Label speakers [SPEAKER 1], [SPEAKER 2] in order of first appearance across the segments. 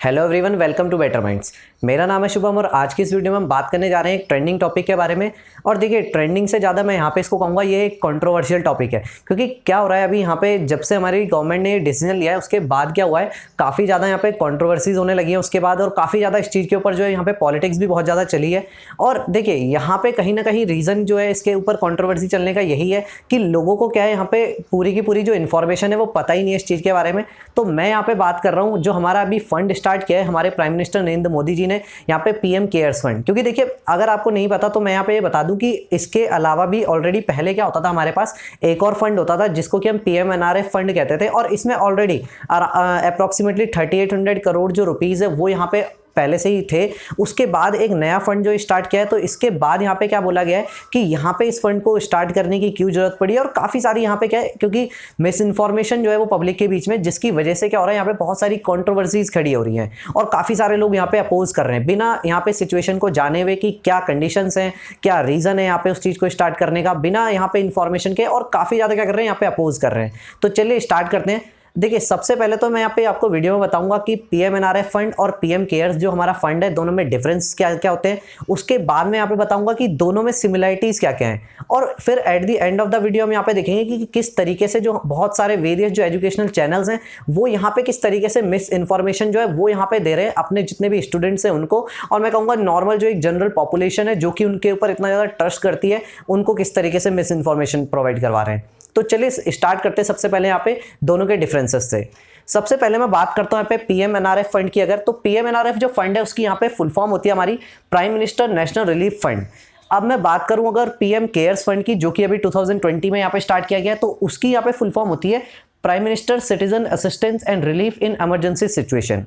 [SPEAKER 1] Hello everyone, welcome to better minds. मेरा नाम है शुभम और आज की इस वीडियो में हम बात करने जा रहे हैं एक ट्रेंडिंग टॉपिक के बारे में। और देखिए, ट्रेंडिंग से ज़्यादा मैं यहाँ पे इसको कहूँगा ये एक कंट्रोवर्शियल टॉपिक है, क्योंकि क्या हो रहा है अभी यहाँ पे जब से हमारी गवर्नमेंट ने ये डिसीजन लिया है उसके बाद क्या हुआ है, काफ़ी ज़्यादा यहाँ पे कंट्रोवर्सीज होने लगी है उसके बाद, और काफ़ी ज़्यादा इस चीज़ के ऊपर जो है यहाँ पे पॉलिटिक्स भी बहुत ज़्यादा चली है। और देखिए, यहाँ पे कहीं ना कहीं रीज़न जो है इसके ऊपर कंट्रोवर्सी चलने का यही है कि लोगों को क्या है, यहाँ पे पूरी की पूरी जो इन्फॉर्मेशन है वो पता ही नहीं है इस चीज़ के बारे में। तो मैं यहाँ पे बात कर रहा हूँ जो हमारा अभी फंड स्टार्ट किया है हमारे प्राइम मिनिस्टर नरेंद्र मोदी जी ने, यहाँ पे पीएम केयर्स फंड। क्योंकि देखिए, अगर आपको नहीं पता तो मैं यहाँ पे ये बता दूं कि इसके अलावा भी ऑलरेडी पहले क्या होता था, हमारे पास एक और फंड होता था जिसको कि हम पीएमएनआरएफ फंड कहते थे, और इसमें ऑलरेडी अप्रॉक्सीमेटली 3800 करोड़ जो रुपीज़ है वो यहाँ पे पहले से ही थे। उसके बाद एक नया फंड जो स्टार्ट किया है, तो इसके बाद यहाँ पे क्या बोला गया है कि यहाँ पे इस फंड को स्टार्ट करने की क्यों जरूरत पड़ी, और काफ़ी सारी यहाँ पे क्या है, क्योंकि मिस इन्फॉर्मेशन जो है वो पब्लिक के बीच में, जिसकी वजह से क्या हो रहा है, यहाँ पे बहुत सारी कंट्रोवर्सीज खड़ी हो रही हैं और काफ़ी सारे लोग यहाँ पे अपोज कर रहे हैं बिना यहाँ पे सिचुएशन को जाने हुए कि क्या कंडीशंस हैं, क्या रीज़न है यहाँ पे उस चीज़ को स्टार्ट करने का, बिना यहाँ पे इन्फॉर्मेशन के, और काफ़ी ज़्यादा क्या कर रहे हैं, यहाँ पे अपोज कर रहे हैं। तो चलिए स्टार्ट करते हैं। देखिए, सबसे पहले तो मैं यहाँ पे आपको वीडियो में बताऊंगा कि पीएमएनआरएफ फंड और पीएम केयर्स जो हमारा फंड है, दोनों में डिफरेंस क्या क्या होते हैं। उसके बाद में यहाँ पे बताऊंगा कि दोनों में सिमिलरिटीज क्या क्या हैं, और फिर at the end of the video हम यहाँ पे देखेंगे कि किस तरीके से जो बहुत सारे वेरियस जो एजुकेशनल चैनल्स हैं वो यहाँ पे किस तरीके से मिस इन्फॉर्मेशन जो है वो यहाँ पे दे रहे हैं अपने जितने भी स्टूडेंट्स हैं उनको, और मैं कहूँगा नॉर्मल जो एक जनरल पॉपुलेशन है जो कि उनके ऊपर इतना ज़्यादा ट्रस्ट करती है, उनको किस तरीके से मिस इन्फॉर्मेशन प्रोवाइड करवा रहे हैं। तो चलिए स्टार्ट करते हैं सबसे पहले यहाँ पे दोनों के डिफरेंसेस से। सबसे पहले मैं बात करता हूँ यहाँ पे पीएमएनआरएफ फंड की। अगर तो पीएमएनआरएफ जो फंड है उसकी यहाँ पे फुल फॉर्म होती है हमारी prime minister national relief fund. अब मैं बात करूं अगर पीएम केयर्स फंड की, जो कि अभी 2020 में यहाँ पे स्टार्ट किया गया है, तो उसकी यहाँ पे फुल फॉर्म होती है prime minister citizen assistance and relief in emergency situation.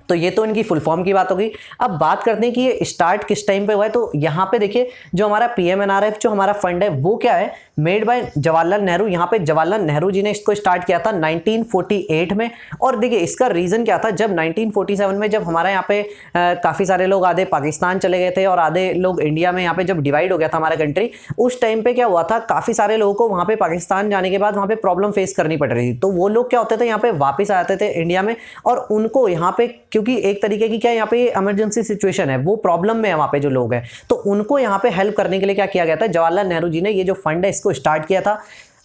[SPEAKER 1] तो ये तो इनकी फुल फॉर्म की बात हो गई। अब बात करते हैं कि ये स्टार्ट किस टाइम पे हुआ है। तो यहाँ पे देखिए, जो हमारा पीएमएनआरएफ जो हमारा फंड है वो क्या है, मेड बाय जवाहरलाल नेहरू। यहाँ पे जवाहरलाल नेहरू जी ने इसको स्टार्ट किया था 1948 में। और देखिए, इसका रीज़न क्या था, जब 1947 में जब हमारा यहाँ पे काफ़ी सारे लोग आधे पाकिस्तान चले गए थे और आधे लोग इंडिया में, यहाँ पे जब डिवाइड हो गया था हमारा कंट्री, उस टाइम पे क्या हुआ था, काफ़ी सारे लोगों को वहाँ पे पाकिस्तान जाने के बाद वहाँ पे प्रॉब्लम फेस करनी पड़ रही थी। तो वो लोग क्या होते थे, यहाँ पे वापस आ जाते थे इंडिया में, और उनको यहाँ पे, क्योंकि एक तरीके की क्या यहाँ पे इमरजेंसी सिचुएशन है, वो प्रॉब्लम में है वहाँ पे जो लोग हैं, तो उनको यहाँ पे हेल्प करने के लिए क्या किया गया था, जवाहरलाल नेहरू जी ने ये जो फंड है इसको स्टार्ट किया था।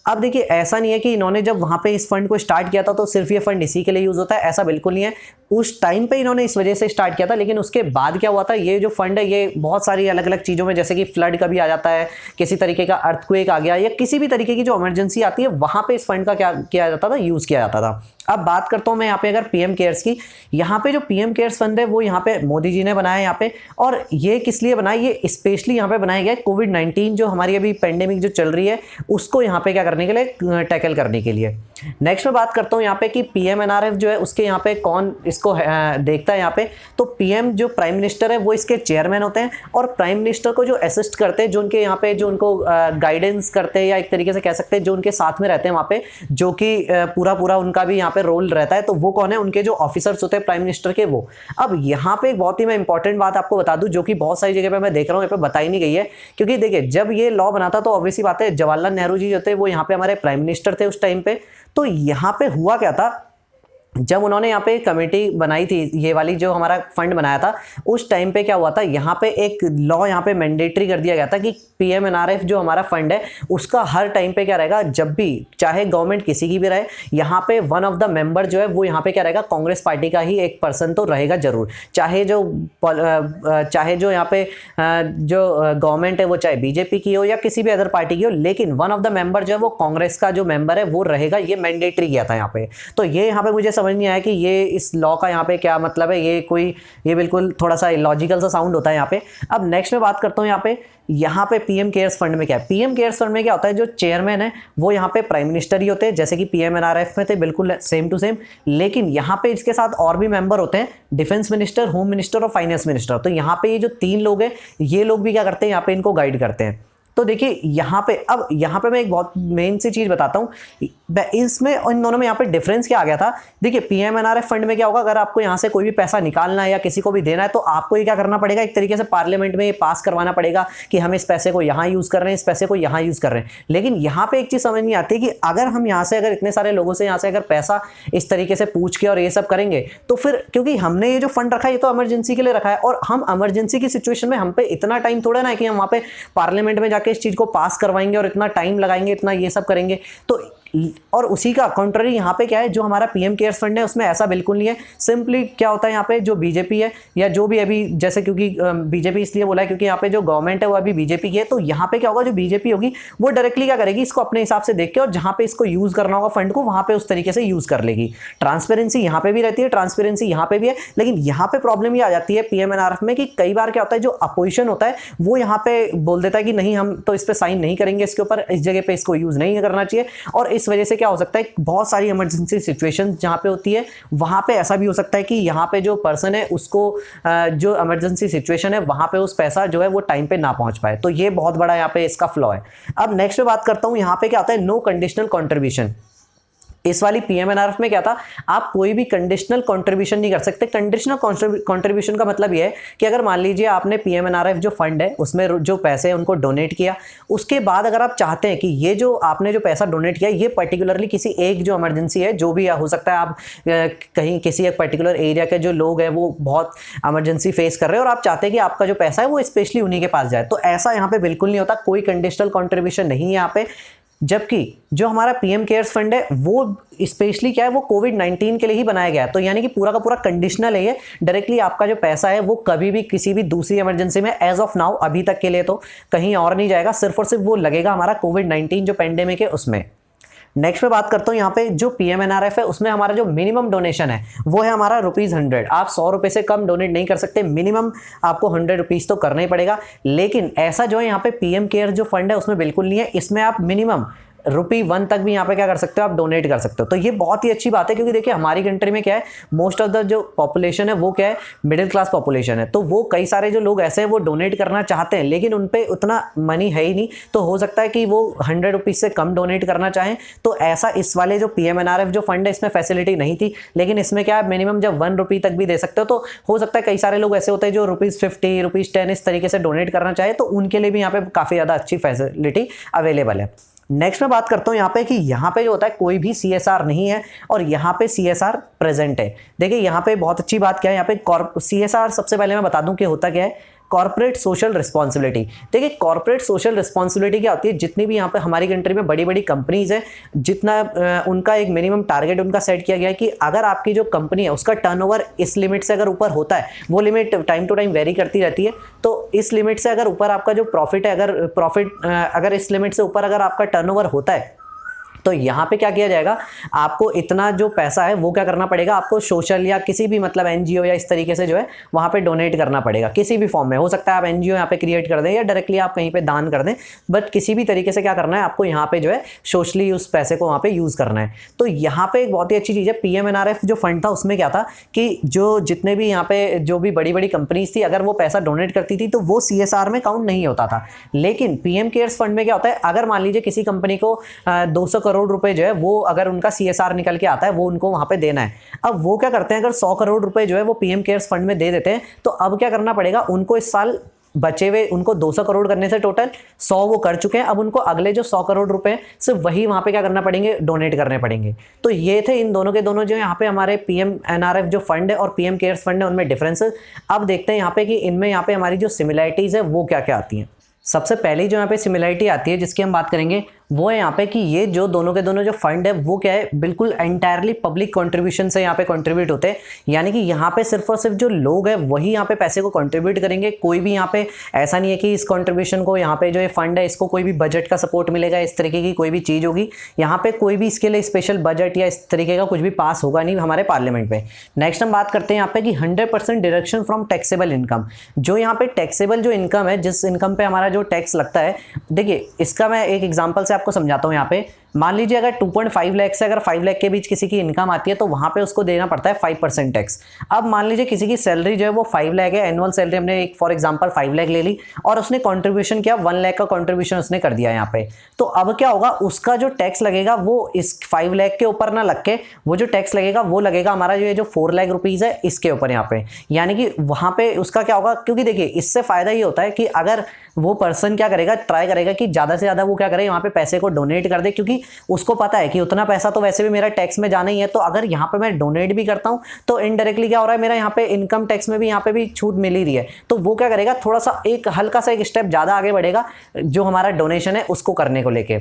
[SPEAKER 1] अब देखिए, ऐसा नहीं है कि इन्होंने जब वहाँ पे इस फंड को स्टार्ट किया था तो सिर्फ ये फंड इसी के लिए यूज़ होता है, ऐसा बिल्कुल नहीं है। उस टाइम पे इन्होंने इस वजह से स्टार्ट किया था, लेकिन उसके बाद क्या हुआ था, ये जो फंड है ये बहुत सारी अलग अलग चीज़ों में, जैसे कि फ्लड कभी आ जाता है, किसी तरीके का अर्थक्वेक आ गया, या किसी भी तरीके की जो इमरजेंसी आती है, वहाँ पे इस फंड का क्या किया जाता था, यूज़ किया जाता था। अब बात करता हूँ मैं यहाँ पे अगर पीएम केयर्स की। यहाँ पे जो पीएम केयर्स फंड है वो यहाँ पे मोदी जी ने बनाया यहाँ पे, और ये किस लिए बनाया, ये स्पेशली यहाँ पे बनाया गया है कोविड-19 जो हमारी अभी पेंडेमिक जो चल रही है उसको यहाँ पे क्या करने के लिए, टैकल करने के लिए। नेक्स्ट में बात करता हूँ यहाँ पे कि पीएमएनआरएफ जो है उसके यहाँ पे कौन इसको देखता है यहाँ पे। तो पीएम जो प्राइम मिनिस्टर है वो इसके चेयरमैन होते हैं, और प्राइम मिनिस्टर को जो असिस्ट करते हैं, जो उनके यहाँ पे जो उनको गाइडेंस करते हैं, या एक तरीके से कह सकते हैं जो उनके साथ में रहते हैं वहाँ पे, जो कि पूरा उनका भी यहाँ पे रोल रहता है, तो वो कौन है, उनके जो ऑफिसर्स होते हैं प्राइम मिनिस्टर के, वो। अब यहाँ पे एक बहुत ही मैं इंपॉर्टेंट बात आपको बता दूं, जो कि बहुत सारी जगह पे मैं देख रहा हूँ यहाँ पे बताई नहीं गई है। क्योंकि देखिए, जब ये लॉ बना था तो ऑब्वियसली बात है, जवाहरलाल नेहरू जी जो थे वो यहाँ पे हमारे प्राइम मिनिस्टर थे उस टाइम पे। तो यहाँ पे हुआ क्या था, जब उन्होंने यहाँ पे कमेटी बनाई थी, ये वाली जो हमारा फंड बनाया था, उस टाइम पे क्या हुआ था, यहाँ पे एक लॉ यहाँ पे मैंडेटरी कर दिया गया था कि पीएमएनआरएफ जो हमारा फंड है उसका हर टाइम पे क्या रहेगा, जब भी चाहे गवर्नमेंट किसी की भी रहे, यहाँ पे वन ऑफ द मेंबर जो है वो यहाँ पे क्या रहेगा, कांग्रेस पार्टी का ही एक पर्सन तो रहेगा जरूर। चाहे जो यहाँ पे जो गवर्नमेंट है वो चाहे बीजेपी की हो या किसी भी अदर पार्टी की हो, लेकिन वन ऑफ द मेंबर जो है वो कांग्रेस का जो मेंबर है वो रहेगा। ये मैंडेटरी किया था यहाँ पे। तो ये यहाँ पे मुझे समझ नहीं आया कि ये इस लॉ का यहाँ पे क्या मतलब है, ये बिल्कुल थोड़ा सा इलॉजिकल सा साउंड होता है यहाँ पे। अब नेक्स्ट में बात करता हूँ यहाँ पे पीएम केयर्स फंड में क्या है। पीएम केयर्स फंड में क्या होता है, जो चेयरमैन है वो यहाँ पे प्राइम मिनिस्टर ही होते हैं, जैसे कि पीएमएनआरएफ में थे, बिल्कुल सेम टू सेम। लेकिन यहाँ पे इसके साथ और भी मेंबर होते हैं, डिफेंस मिनिस्टर, होम मिनिस्टर और फाइनेंस मिनिस्टर। तो यहाँ पे ये जो तीन लोग हैं, ये लोग भी क्या करते हैं, यहाँ पे इनको गाइड करते हैं। तो देखिए यहाँ पे, अब यहाँ पे मैं एक बहुत मेन सी चीज़ बताता हूँ इसमें, इन दोनों में यहाँ पे डिफरेंस क्या आ गया था। देखिए पीएमएनआरएफ फंड में क्या होगा, अगर आपको यहाँ से कोई भी पैसा निकालना है या किसी को भी देना है तो आपको ये क्या करना पड़ेगा, एक तरीके से पार्लियामेंट में ये पास करवाना पड़ेगा कि हम इस पैसे को यहाँ यूज़ कर रहे हैं, इस पैसे को यहाँ यूज़ कर रहे हैं। लेकिन यहाँ पे एक चीज़ समझ नहीं आती कि अगर हम यहाँ से, अगर इतने सारे लोगों से यहाँ से अगर पैसा इस तरीके से पूछ के और ये सब करेंगे तो फिर, क्योंकि हमने ये जो फंड रखा है ये तो इमरजेंसी के लिए रखा है, और हम इमरजेंसी की सिचुएशन में हम पे इतना टाइम थोड़ा ना है कि हम वहाँ पे पार्लियामेंट में जाके इस चीज़ को पास करवाएंगे और इतना टाइम लगाएंगे, इतना ये सब करेंगे। तो और उसी का कॉन्ट्ररी यहाँ पे क्या है, जो हमारा पीएम केयर्स फंड है उसमें ऐसा बिल्कुल नहीं है। सिंपली क्या होता है यहाँ पे, जो बीजेपी है या जो भी अभी, जैसे क्योंकि बीजेपी इसलिए बोला है क्योंकि यहाँ पे जो गवर्नमेंट है वो अभी बीजेपी की है, तो यहाँ पे क्या होगा, जो बीजेपी होगी वो डायरेक्टली क्या करेगी, इसको अपने हिसाब से देख के और जहाँ पे इसको यूज करना होगा फंड को वहाँ पे उस तरीके से यूज कर लेगी। ट्रांसपेरेंसी यहाँ पे भी रहती है, ट्रांसपेरेंसी यहाँ पे भी है, लेकिन यहाँ पे प्रॉब्लम ये आ जाती है पीएमएनआरएफ में कि कई बार क्या होता है, जो अपोजिशन होता है वो यहाँ पे बोल देता है कि नहीं हम तो इस पे साइन नहीं करेंगे, इसके ऊपर इस जगह पे इसको यूज नहीं करना चाहिए। और इस वजह से क्या हो सकता है, बहुत सारी इमरजेंसी सिचुएशन जहां पे होती है वहां पे ऐसा भी हो सकता है कि यहां पे जो पर्सन है उसको जो इमरजेंसी सिचुएशन है वहां पे उस पैसा जो है वो टाइम पे ना पहुंच पाए। तो ये बहुत बड़ा यहां पे इसका फ्लॉ है। अब नेक्स्ट पे बात करता हूं, यहां पे क्या होता है, नो कंडीशनल कंट्रीब्यूशन। इस वाली पीएमएनआरएफ में क्या था, आप कोई भी कंडीशनल कंट्रीब्यूशन नहीं कर सकते। कंडीशनल कंट्रीब्यूशन का मतलब ये है कि अगर मान लीजिए आपने पीएमएनआरएफ जो फंड है उसमें जो पैसे हैं उनको डोनेट किया, उसके बाद अगर आप चाहते हैं कि ये जो आपने जो पैसा डोनेट किया ये पर्टिकुलरली किसी एक जो इमरजेंसी है, जो भी हो सकता है, आप कहीं किसी एक पर्टिकुलर एरिया के जो लोग हैं वो बहुत इमरजेंसी फेस कर रहे हैं और आप चाहते हैं कि आपका जो पैसा है वो स्पेशली उन्हीं के पास जाए, तो ऐसा यहाँ पे बिल्कुल नहीं होता, कोई कंडीशनल कंट्रीब्यूशन नहीं है यहाँ पे। जबकि जो हमारा पीएम केयर्स फंड है वो स्पेशली क्या है, वो कोविड-19 के लिए ही बनाया गया है, तो यानी कि पूरा का पूरा कंडीशनल है ये। डायरेक्टली आपका जो पैसा है वो कभी भी किसी भी दूसरी इमरजेंसी में एज ऑफ नाउ अभी तक के लिए तो कहीं और नहीं जाएगा, सिर्फ और सिर्फ वो लगेगा हमारा कोविड-19 जो पेंडेमिक है उसमें। नेक्स्ट पे बात करता हूँ, यहाँ पे जो पीएमएनआरएफ है उसमें हमारा जो मिनिमम डोनेशन है वो है हमारा ₹100। आप 100 रुपये से कम डोनेट नहीं कर सकते, मिनिमम आपको 100 रुपीज़ तो करना ही पड़ेगा। लेकिन ऐसा जो है यहाँ पे पीएम केयर जो फंड है उसमें बिल्कुल नहीं है, इसमें आप मिनिमम ₹1 तक भी यहाँ पे क्या कर सकते हो, आप डोनेट कर सकते हो। तो ये बहुत ही अच्छी बात है, क्योंकि देखिए हमारी कंट्री में क्या है, मोस्ट ऑफ द जो पॉपुलेशन है वो क्या है, मिडिल क्लास पॉपुलेशन है, तो वो कई सारे जो लोग ऐसे हैं वो डोनेट करना चाहते हैं लेकिन उन पे उतना मनी है ही नहीं, तो हो सकता है कि वो 100 रुपीज़ से कम डोनेट करना चाहें। तो ऐसा इस वाले जो पीएमएनआरएफ जो फंड है इसमें फैसिलिटी नहीं थी, लेकिन इसमें क्या है, मिनिमम जब ₹1 तक भी दे सकते हो। तो हो सकता है कई सारे लोग ऐसे होते हैं जो ₹50, ₹10 इस तरीके से डोनेट करना चाहे, तो उनके लिए भी यहाँ पे काफ़ी ज़्यादा अच्छी फैसिलिटी अवेलेबल है। नेक्स्ट मैं बात करता हूँ यहाँ पे कि यहाँ पे जो होता है कोई भी सीएसआर नहीं है और यहाँ पे सीएसआर प्रेजेंट है। देखिए यहाँ पे बहुत अच्छी बात क्या है, यहाँ पे सीएसआर सबसे पहले मैं बता दूँ कि होता क्या है, कॉर्पोरेट सोशल रिस्पॉन्सिबिलिटी। देखिए कॉर्पोरेट सोशल रिस्पॉन्सिबिलिटी क्या होती है, जितनी भी यहाँ पे हमारी कंट्री में बड़ी बड़ी कंपनीज है, जितना उनका एक मिनिमम टारगेट उनका सेट किया गया है कि अगर आपकी जो कंपनी है उसका टर्नओवर इस लिमिट से अगर ऊपर होता है, वो limit time to time vary करती रहती है, तो इस लिमिट से अगर ऊपर आपका जो प्रॉफिट है, अगर इस लिमिट से ऊपर अगर आपका टर्नओवर होता है तो यहाँ पे क्या किया जाएगा, आपको इतना जो पैसा है वो क्या करना पड़ेगा, आपको सोशल या किसी भी मतलब एनजीओ या इस तरीके से जो है वहाँ पे डोनेट करना पड़ेगा, किसी भी फॉर्म में। हो सकता है आप एनजीओ यहाँ पे क्रिएट कर दें या डायरेक्टली आप कहीं पे दान कर दें, बट किसी भी तरीके से क्या करना है, आपको यहाँ पे जो है सोशली उस पैसे को वहाँ पे यूज़ करना है। तो यहाँ पे एक बहुत ही अच्छी चीज़ है, पीएमएनआरएफ जो फंड था उसमें क्या था कि जो जितने भी यहाँ पे जो भी बड़ी बड़ी कंपनीज थी, अगर वो पैसा डोनेट करती थी तो वो सीएसआर में काउंट नहीं होता था। लेकिन पीएम केयर्स फंड में क्या होता है, अगर मान लीजिए किसी कंपनी को 200 करोड़ रुपए जो है वो अगर उनका सीएसआर निकल के आता है वो उनको वहां पे देना है। अब वो क्या करते हैं, अगर 100 करोड़ रुपए जो है वो पीएम केयर्स फंड में दे देते हैं, तो अब क्या करना पड़ेगा उनको, इस साल बचे हुए उनको 200 करोड़ करने से टोटल 100 वो कर चुके हैं, अब उनको अगले जो 100 करोड़ रुपए सिर्फ वही वहां पे क्या करना पड़ेंगे, डोनेट करने पड़ेंगे। तो ये थे इन दोनों के दोनों जो यहाँ पे हमारे पीएमएनआरएफ जो फंड है और पीएम केयर्स फंड है उनमें डिफरेंसेस। अब देखते हैं यहाँ पे कि इनमें यहाँ पे हमारी जो सिमिलरिटीज है वो क्या क्या आती हैं। सबसे पहली जो यहाँ पे सिमिलरिटी आती है जिसकी हम बात करेंगे वो है यहाँ पे कि ये जो दोनों के दोनों जो फंड है वो क्या है, बिल्कुल एंटायरली पब्लिक कंट्रीब्यूशन से यहाँ पे कंट्रीब्यूट होते हैं। यानी कि यहाँ पे सिर्फ और सिर्फ जो लोग हैं वही यहाँ पे पैसे को कंट्रीब्यूट करेंगे। कोई भी यहाँ पे ऐसा नहीं है कि इस कंट्रीब्यूशन को यहाँ पे जो ये फंड है इसको कोई भी बजट का सपोर्ट मिलेगा, इस तरीके की कोई भी चीज़ होगी। यहाँ पे कोई भी इसके लिए स्पेशल बजट या इस तरीके का कुछ भी पास होगा नहीं हमारे पार्लियामेंट में। नेक्स्ट हम बात करते हैं यहाँ पे कि 100% डिडक्शन फ्रॉम टैक्सेबल इनकम। जो यहाँ पे टैक्सेबल जो इनकम है, जिस इनकम पे हमारा जो टैक्स लगता है, देखिए इसका मैं एक एग्जाम्पल से आपको समझाता हूँ। यहाँ पे मान लीजिए अगर 2.5 लाख से अगर 5 लाख के बीच किसी की इनकम आती है तो वहां पे उसको देना पड़ता है 5% टैक्स। अब मान लीजिए किसी की सैलरी जो है वो 5 लाख है, एनुअल सैलरी हमने एक फॉर एग्जांपल 5 लाख ले ली और उसने कंट्रीब्यूशन किया 1 लाख का कंट्रीब्यूशन उसने कर दिया यहाँ पे, तो अब क्या होगा, उसका जो टैक्स लगेगा वो इस 5 लाख के ऊपर ना लग के वो जो टैक्स लगेगा वो लगेगा हमारा जो 4 लाख रुपीज है इसके ऊपर यहाँ पे। यानी कि वहां पे उसका क्या होगा, क्योंकि देखिए इससे फायदा ये होता है कि अगर वो पर्सन क्या करेगा, ट्राई करेगा कि ज्यादा से ज्यादा वो क्या करे, वहां पे पैसे को डोनेट कर दे, क्योंकि उसको पता है कि उतना पैसा तो वैसे भी मेरा टैक्स में जाना ही है, तो अगर यहाँ पे मैं डोनेट भी करता हूं तो इनडायरेक्टली क्या हो रहा है, मेरा यहाँ पे इनकम टैक्स में भी यहाँ पे भी छूट मिल ही रही है। तो वो क्या करेगा, थोड़ा सा एक हल्का सा एक स्टेप ज्यादा आगे बढ़ेगा जो हमारा डोनेशन है उसको करने को लेके।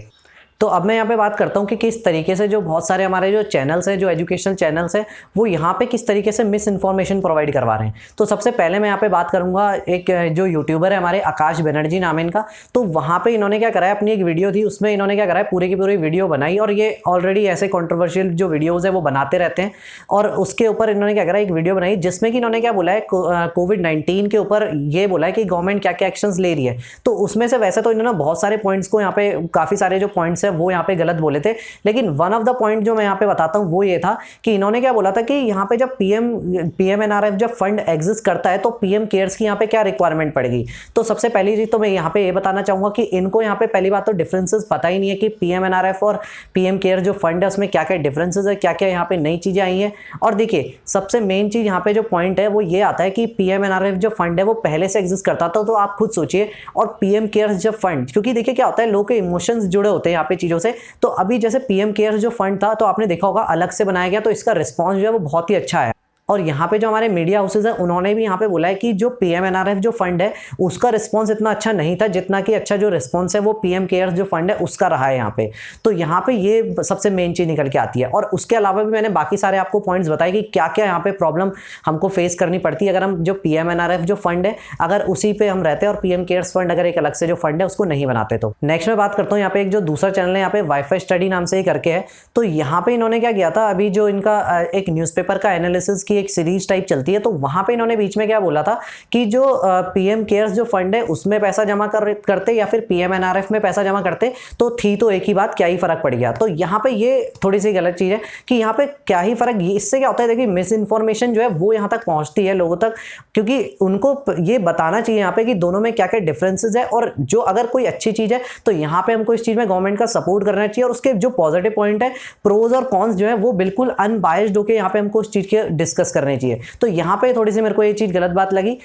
[SPEAKER 1] तो अब मैं यहाँ पे बात करता हूँ कि किस तरीके से जो बहुत सारे हमारे जो चैनल्स हैं, जो एजुकेशनल चैनल्स हैं, वो यहाँ पे किस तरीके से मिस इन्फॉर्मेशन प्रोवाइड करवा रहे हैं। तो सबसे पहले मैं यहाँ पे बात करूँगा एक जो यूट्यूबर है हमारे आकाश बनर्जी नाम है इनका। तो वहाँ पे इन्होंने क्या करा है, अपनी एक वीडियो थी उसमें इन्होंने क्या करा है, पूरे की पूरी वीडियो बनाई, और ये ऑलरेडी ऐसे कॉन्ट्रोवर्शियल जो वीडियोज़ है वो बनाते रहते हैं। और उसके ऊपर इन्होंने क्या करा, एक वीडियो बनाई जिसमें कि इन्होंने क्या बोला है, कोविड-19 के ऊपर ये बोला है कि गवर्नमेंट क्या क्या एक्शंस ले रही है। तो उसमें से वैसे तो इन्होंने बहुत सारे पॉइंट्स को यहाँ पे, काफ़ी सारे जो पॉइंट्स है वो यहाँ पे गलत बोले थे, लेकिन वन ऑफ द पॉइंट जो मैं यहाँ पे बताता हूँ वो ये था कि इन्होंने क्या बोला था कि यहाँ पे जब पीएमएनआरएफ जब फंड एग्जिस्ट करता है तो पीएम केयर्स की यहाँ पे क्या रिक्वायरमेंट पड़ेगी। तो सबसे पहली चीज तो मैं यहाँ पे ये बताना चाहूंगा कि इनको यहाँ पे पहली बात तो डिफरेंसेस पता ही नहीं है कि पीएमएनआरएफ और पीएम केयर जो फंड है उसमें क्या क्या डिफरेंसेस है, क्या क्या यहाँ पे नई चीजें आई है। और देखिए सबसे मेन चीज यहाँ पे जो पॉइंट है वो ये आता है कि पीएमएनआरएफ जो फंड है वो पहले से एग्जिस्ट करता था, तो आप खुद सोचिए। और पीएम केयर्स जब फंड, क्योंकि देखिए क्या होता है, लोगों के इमोशंस जुड़े होते हैं यहाँ पे चीजों से। तो अभी जैसे पीएम केयर्स जो फंड था तो आपने देखा होगा अलग से बनाया गया, तो इसका रिस्पॉन्स जो है वो बहुत ही अच्छा है। और यहाँ पे जो हमारे मीडिया हाउसेज है उन्होंने भी यहाँ पे बोला है कि जो पीएमएनआरएफ जो फंड है उसका रिस्पांस इतना अच्छा नहीं था जितना कि अच्छा जो रिस्पांस है वो पीएम केयर्स जो फंड है उसका रहा है यहाँ पे। तो यहाँ पे ये सबसे मेन चीज निकल के आती है। और उसके अलावा भी मैंने बाकी सारे आपको पॉइंट्स बताए कि क्या क्या यहाँ पे प्रॉब्लम हमको फेस करनी पड़ती है अगर हम जो पीएमएनआरएफ जो फंड है अगर उसी पे हम रहते हैं और पीएम केयर्स फंड अगर एक अलग से जो फंड है उसको नहीं बनाते। तो नेक्स्ट मैं बात करता हूँ यहाँ पे एक जो दूसरा चैनल है यहाँ पे वाईफाई स्टडी नाम से ही करके है। तो यहाँ पे इन्होंने क्या किया था, अभी जो इनका एक न्यूज़पेपर का एनालिसिस की एक सीरीज टाइप चलती है, तो वहां पे इन्होंने बीच में क्या बोला था कि जो पीएम केयर्स जो फंड है उसमें पैसा जमा करते या फिर पीएमएनआरएफ में पैसा जमा करते तो थी तो एक ही बात, क्या ही फर्क पड़ गया। तो यहाँ पे ये थोड़ी सी गलत चीज है कि यहाँ पे क्या ही फर्क, इससे क्या होता है, देखिए मिस इन्फॉर्मेशन जो है वो यहाँ तक पहुंचती है लोगों तक, क्योंकि उनको ये बताना चाहिए यहाँ पे कि दोनों में क्या क्या डिफरेंसेस है। और जो अगर कोई अच्छी चीज है तो यहाँ पे हमको इस चीज में गवर्नमेंट का सपोर्ट करना चाहिए, और उसके जो पॉजिटिव पॉइंट है, प्रोज और कॉन्स जो है वो बिल्कुल अनबायस्ड होकर यहाँ पे हमको उस चीज के डिस्कस करने चाहिए। तो यहाँ पे थोड़ी सी मेरे को ये चीज गलत बात लगी।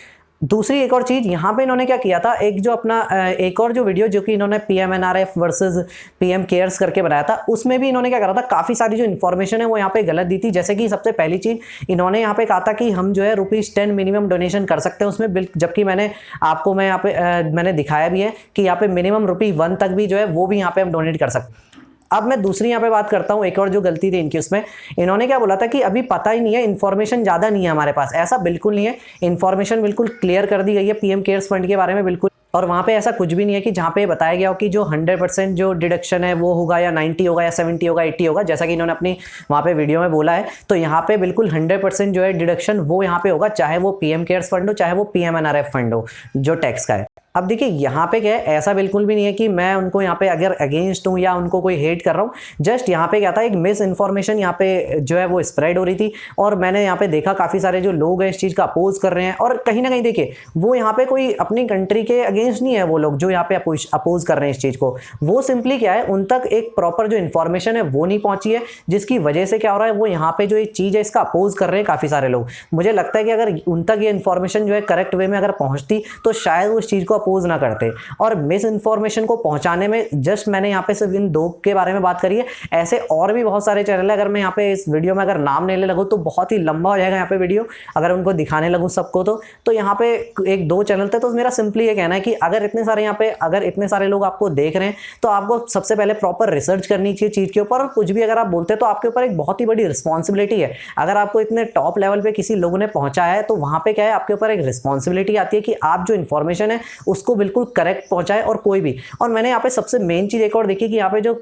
[SPEAKER 1] दूसरी एक और चीज यहाँ पे इन्होंने क्या किया था, एक जो अपना एक और जो वीडियो जो कि इन्होंने पीएमएनआरएफ वर्सेस पीएम केयर्स करके बनाया था, उसमें भी इन्होंने क्या करा था, काफी सारी जो इन्फॉर्मेशन है वो यहाँ पे गलत दी थी। जैसे कि सबसे पहली चीज इन्होंने यहाँ पे कहा था कि हम जो है ₹10 मिनिमम डोनेशन कर सकते हैं उसमें बिल, जबकि मैंने आपको मैं यहाँ पे मैंने दिखाया भी है कि यहाँ पे मिनिमम ₹1 तक भी जो है वो भी यहाँ पे हम डोनेट कर सकते हैं। अब मैं दूसरी यहाँ पे बात करता हूँ, एक और जो गलती थी इनकी, उसमें इन्होंने क्या बोला था कि अभी पता ही नहीं है, इन्फॉर्मेशन ज़्यादा नहीं है हमारे पास। ऐसा बिल्कुल नहीं है, इन्फॉर्मेशन बिल्कुल क्लियर कर दी गई है पीएम केयर्स फंड के बारे में बिल्कुल। और वहाँ पे ऐसा कुछ भी नहीं है कि जहाँ पे बताया गया हो कि जो 100% जो डिडक्शन है वो होगा या 90 होगा या 70 होगा 80 होगा, जैसा कि इन्होंने अपनी वहाँ पे वीडियो में बोला है। तो यहाँ पे बिल्कुल 100% जो है डिडक्शन वो यहाँ पे होगा, चाहे वो पीएम केयर्स फंड हो चाहे वो पीएमएनआरएफ फंड हो जो टैक्स का है। अब देखिए यहाँ पे क्या है, ऐसा बिल्कुल भी नहीं है कि मैं उनको यहाँ पे अगर अगेंस्ट हूँ या उनको कोई हेट कर रहा हूँ। जस्ट यहाँ पे क्या था, एक मिस इन्फॉर्मेशन यहाँ पे जो है वो स्प्रेड हो रही थी, और मैंने यहाँ पे देखा काफ़ी सारे जो लोग हैं इस चीज़ का अपोज कर रहे हैं। और कहीं ना कहीं देखिए वो यहाँ पे कोई अपनी कंट्री के अगेंस्ट नहीं है, वो लोग जो यहाँ पे अपोज कर रहे हैं इस चीज़ को, वो सिंपली क्या है, उन तक एक प्रॉपर जो इन्फॉर्मेशन है वो नहीं पहुंची है, जिसकी वजह से क्या हो रहा है, वो यहाँ पे जो ये चीज़ है इसका अपोज कर रहे हैं काफ़ी सारे लोग। मुझे लगता है कि अगर उन तक ये इन्फॉर्मेशन जो है करेक्ट वे में अगर पहुँचती तो शायद वो इस चीज़ को अपोज ना करते। और मिस इन्फॉर्मेशन को पहुंचाने में जस्ट मैंने यहाँ पे सिर्फ इन दो के बारे में बात करी है, ऐसे और भी बहुत सारे चैनल है। अगर मैं यहाँ पे इस वीडियो में अगर नाम लेने लगूँ तो बहुत ही लंबा हो जाएगा यहाँ पे वीडियो, अगर उनको दिखाने लगूँ सबको तो यहाँ पे एक दो चैनल थे। तो मेरा सिंपली ये कहना है कि अगर इतने सारे यहाँ पे अगर इतने सारे लोग आपको देख रहे हैं तो आपको सबसे पहले प्रॉपर रिसर्च करनी चाहिए चीज के ऊपर। और कुछ भी अगर आप बोलते हैं तो आपके ऊपर एक बहुत ही बड़ी रिस्पॉन्सिबिलिटी है। अगर आपको इतने टॉप लेवल पे किसी लोगों ने पहुंचाया है तो वहां पे क्या है, आपके ऊपर एक रिस्पॉन्सिबिलिटी आती है कि आप जो इन्फॉर्मेशन है उसको बिल्कुल करेक्ट पहुंचाए और कोई भी। और मैंने यहाँ पे सबसे मेन चीज़ एक और देखी कि यहाँ पे जो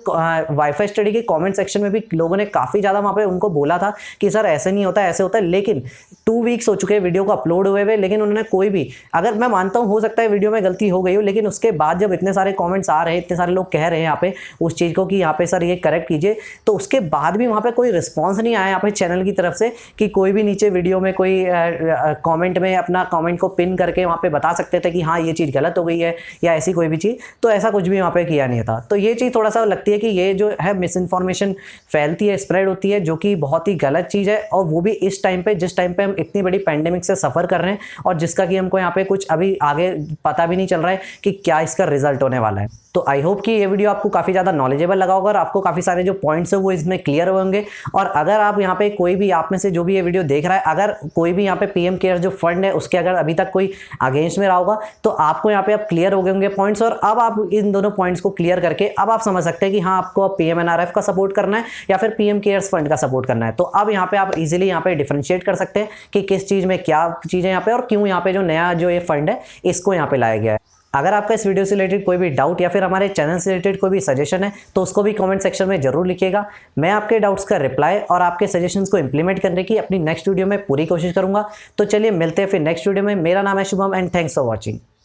[SPEAKER 1] वाईफाई स्टडी के कमेंट सेक्शन में भी लोगों ने काफ़ी ज़्यादा वहाँ पे उनको बोला था कि सर ऐसे नहीं होता, ऐसे होता है, लेकिन 2 वीक्स हो चुके हैं वीडियो को अपलोड हुए हुए, लेकिन उन्होंने कोई भी, अगर मैं मानता हूँ हो सकता है वीडियो में गलती हो गई हो, लेकिन उसके बाद जब इतने सारे कमेंट्स आ रहे हैं, इतने सारे लोग कह रहे हैं यहाँ पे उस चीज़ को कि यहाँ पे सर ये करेक्ट कीजिए, तो उसके बाद भी वहाँ पे कोई रिस्पॉन्स नहीं आया यहाँ पे चैनल की तरफ से कि कोई भी नीचे वीडियो में कोई कमेंट में अपना कमेंट को पिन करके वहाँ पे बता सकते थे कि हाँ ये चीज़ गलत हो गई है या ऐसी कोई भी चीज़, तो ऐसा कुछ भी वहाँ पे किया नहीं था। तो ये चीज़ थोड़ा सा लगती है कि ये जो है मिस इन्फॉर्मेशन फैलती है, स्प्रेड होती है, जो कि बहुत ही गलत चीज़ है, और वो भी इस टाइम पे जिस टाइम पे हम इतनी बड़ी पैंडेमिक से सफ़र कर रहे हैं और जिसका कि हमको यहाँ पे कुछ अभी आगे पता भी नहीं चल रहा है कि क्या इसका रिजल्ट होने वाला है। तो आई होप कि ये वीडियो आपको काफ़ी ज़्यादा नॉलेजेबल लगा होगा और आपको काफ़ी सारे जो पॉइंट्स है वो इसमें क्लियर होंगे। और अगर आप यहाँ पे कोई भी आप में से जो भी ये वीडियो देख रहा है, अगर कोई भी यहाँ पे पीएम केयर्स जो फंड है उसके अगर अभी तक कोई अगेंस्ट में रहा होगा, तो आपको यहाँ पे अब क्लियर हो गए होंगे पॉइंट्स, और अब आप इन दोनों पॉइंट्स को क्लियर करके अब आप समझ सकते हैं कि हाँ आपको अब PMNRF का सपोर्ट करना है या फिर पीएम केयर्स फंड का सपोर्ट करना है। तो अब यहाँ पे आप इजीली यहाँ पे डिफरेंशिएट कर सकते हैं कि किस चीज़ में क्या चीज़ है यहाँ पे और क्यों यहाँ पे जो नया जो ये फंड है इसको यहाँ पे लाया गया है। अगर आपका इस वीडियो से रिलेटेड कोई भी डाउट या फिर हमारे चैनल से रिलेटेड कोई भी सजेशन है तो उसको भी कमेंट सेक्शन में जरूर लिखिएगा। मैं आपके डाउट्स का रिप्लाई और आपके सजेशंस को इंप्लीमेंट करने की अपनी नेक्स्ट वीडियो में पूरी कोशिश करूंगा। तो चलिए मिलते हैं फिर नेक्स्ट वीडियो में। मेरा नाम है Shubham and thanks for watching.